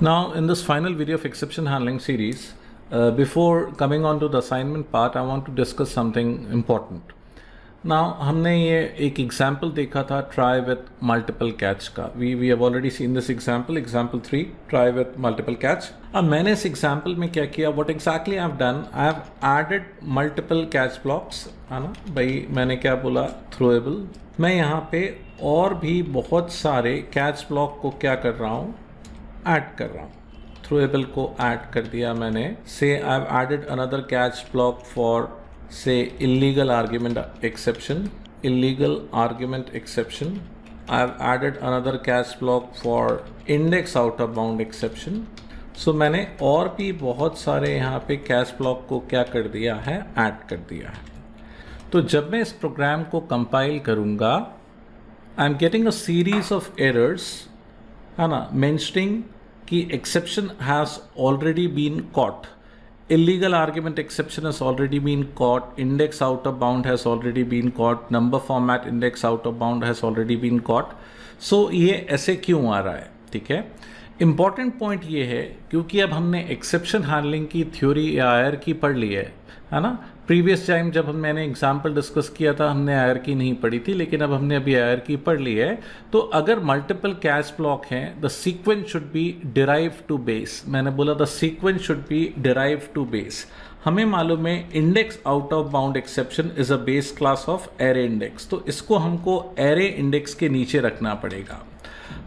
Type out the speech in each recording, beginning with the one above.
Now, in this final video of exception handling series, before coming on to the assignment part, I want to discuss something important. Now, हमने ये एक example देखा था try with multiple catch का. We have already seen this example 3, try with multiple catch. अब मैंने इस example में क्या किया? What exactly I've done? I have added multiple catch blocks, है ना? भाई मैंने क्या बोला? Throwable. मैं यहाँ पे और भी बहुत सारे catch block को क्या कर रहा हूँ? ऐड कर रहा हूँ. थ्रोएबल को ऐड कर दिया मैंने. So I have added another catch block for say illegal argument exception. I have added another catch block for index out of bound exception. So मैंने और भी बहुत सारे यहाँ पे कैच ब्लॉक को क्या कर दिया है? ऐड कर दिया है. तो जब मैं इस प्रोग्राम को कंपाइल करूँगा, I am getting a series of errors, है ना, मेंशनिंग कि exception has already been caught, illegal argument exception has already been caught, index out of bound has already been caught, number format index out of bound has already been caught. So ये ऐसे क्यों आ रहा है? ठीक है, important point ये है क्योंकि अब हमने एक्सेप्शन हैंडलिंग की थ्योरी या आयर की पढ़ ली है ना. प्रीवियस टाइम जब मैंने एग्जाम्पल डिस्कस किया था हमने आयर की नहीं पढ़ी थी, लेकिन अब हमने अभी आयर की पढ़ ली है. तो अगर मल्टीपल कैच ब्लॉक हैं, the sequence should be derive to base. मैंने बोला the sequence should be derive to base. हमें मालूम है index out of bound exception is a base class of array index, तो इसको हमको एरे इंडेक्स के नीचे रखना पड़ेगा.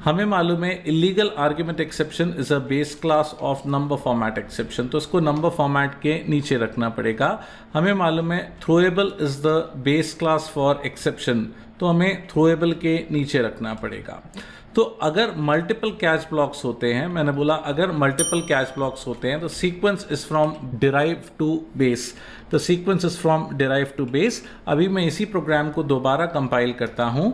हमें मालूम है illegal argument exception is a base class of number format exception, तो इसको नंबर फॉर्मेट के नीचे रखना पड़ेगा. हमें मालूम है throwable is the base class for exception, तो हमें थ्रोएबल के नीचे रखना पड़ेगा. तो अगर मल्टीपल कैच ब्लॉक्स होते हैं, मैंने बोला अगर मल्टीपल कैच ब्लॉक्स होते हैं तो sequence is from derive to base. The sequence is from derive to base. अभी मैं इसी प्रोग्राम को दोबारा कंपाइल करता हूँ.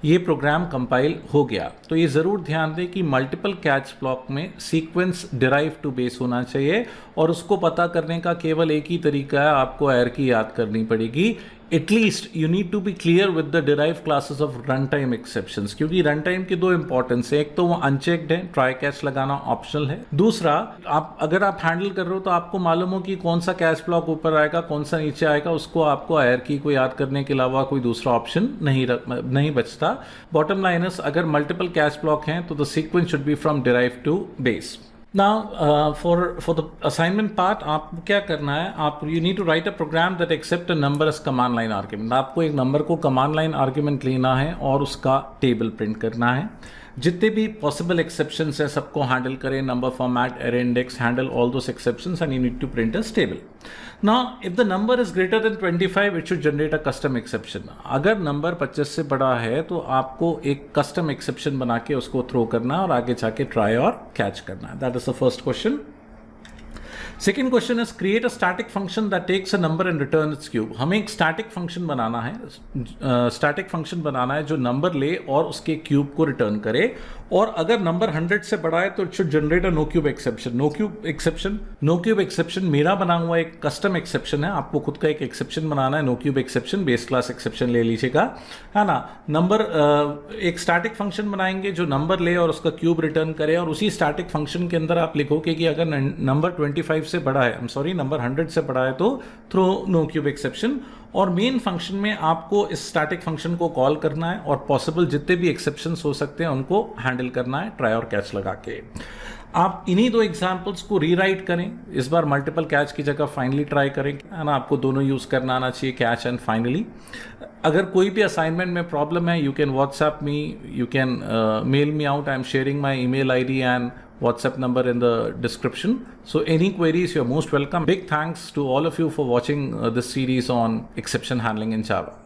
ये प्रोग्राम कंपाइल हो गया. तो ये ज़रूर ध्यान दें कि मल्टीपल कैच ब्लॉक में सीक्वेंस डिराइव टू बेस होना चाहिए, और उसको पता करने का केवल एक ही तरीका है, आपको एयर की याद करनी पड़ेगी. At least you need to be clear with the derive classes of run time exceptions, क्योंकि रन टाइम के दो इंपॉर्टेंस है. एक तो वो अनचेक्ड है, ट्राई कैच लगाना ऑप्शनल है. दूसरा, अगर आप हैंडल कर रहे हो तो आपको मालूम हो कि कौन सा कैच ब्लॉक ऊपर आएगा, कौन सा नीचे आएगा. उसको आपको एयर की को याद करने के अलावा कोई दूसरा ऑप्शन नहीं बचता. बॉटम लाइन इज, अगर मल्टीपल कैच ब्लॉक हैं तो the sequence should be from derive to base. Now, for the assignment part, आपको क्या करना है? आप you need to write a program that accept a number as command line argument. आपको एक नंबर को command line argument लेना है और उसका टेबल प्रिंट करना है. जितने भी पॉसिबल एक्सेप्शंस हैं सबको हैंडल करें. Number format, array index, handle all those exceptions and you need to print a table. Now if the number is greater than 25 it should generate a custom exception. अगर number 25 से बड़ा है तो आपको एक कस्टम एक्सेप्शन बना के उसको थ्रो करना है और आगे जाके ट्राई और कैच करना है. That is the first question. Second question is create a static function that takes a number and return its cube. हमें एक स्टैटिक फंक्शन बनाना है. स्टैटिक फंक्शन बनाना है जो नंबर ले और उसके क्यूब को रिटर्न करे, और अगर नंबर 100 से बड़ा है तो it should generate a no cube exception. No cube exception मेरा बना हुआ एक कस्टम एक्सेप्शन है. आपको खुद का एक एक्सेप्शन बनाना है. No cube exception base class exception ले लीजिएगा, है ना. नंबर एक स्टैटिक फंक्शन बनाएंगे जो नंबर ले और उसका क्यूब रिटर्न करे, और उसी स्टैटिक फंक्शन के अंदर आप लिखोगे कि अगर नंबर 25 से बड़ा है, नंबर 100 से बड़ा है तो थ्रो नो क्यूब एक्सेप्शन. और मेन फंक्शन में आपको इस स्टैटिक फंक्शन को कॉल करना है और पॉसिबल जितने भी एक्सेप्शंस हो सकते हैं उनको हैंडल करना है ट्राई और कैच लगा के. आप इन्हीं दो एग्जांपल्स को रीराइट करें. इस बार मल्टीपल कैच की जगह फाइनली ट्राई करें, है ना. आपको दोनों यूज़ करना आना चाहिए, कैच एंड फाइनली. अगर कोई भी असाइनमेंट में प्रॉब्लम है, you can WhatsApp me, you can mail me out. I am sharing my email ID and WhatsApp number in the description. So any queries, you're most welcome. Big thanks to all of you for watching this series on exception handling in Java.